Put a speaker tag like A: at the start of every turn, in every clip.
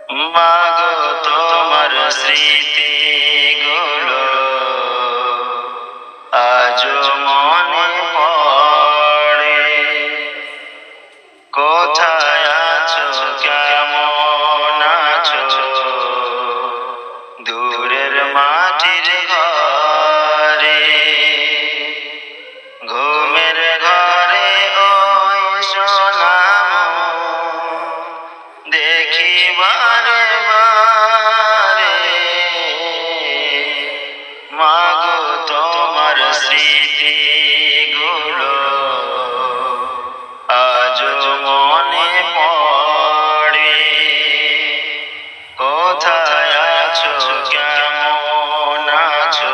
A: মাগো তোমার স্মৃতি গুলো আজও মনে পড়ে। কোথায় আছো, কেমন আছো, দূরের মাটির ঘরে। ঘুমের ঘরে ওই সোনাম দেখি বারে বারে। মাগো তোমার স্মৃতি গুলো আজও মনে পড়ে। কোথায় আছো, কেমন আছো,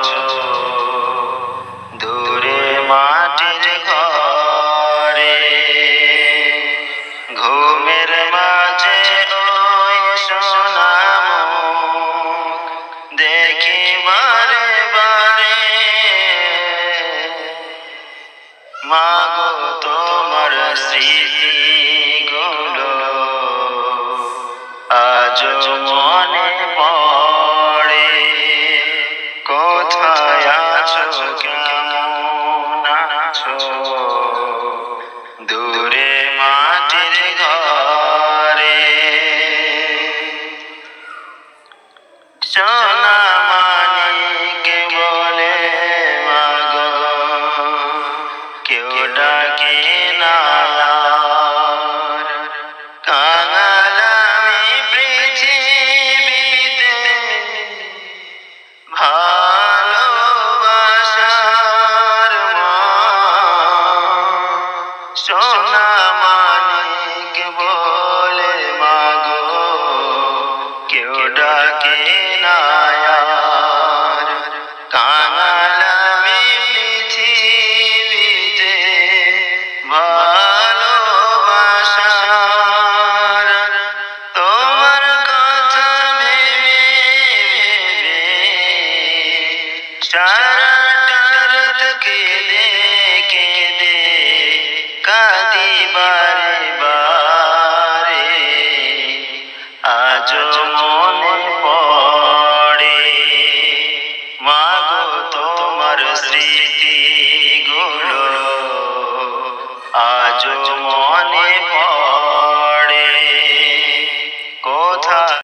A: দূরে মাটির ঘরে। ঘুমের মাঝে ওই সোনাম দেখি বারে বারে। মাগো তোমার স্মৃতি গুলো আজও মনে পড়ে। কোথায় আছো, কেমন আছো, দূরে মাটির ঘরে।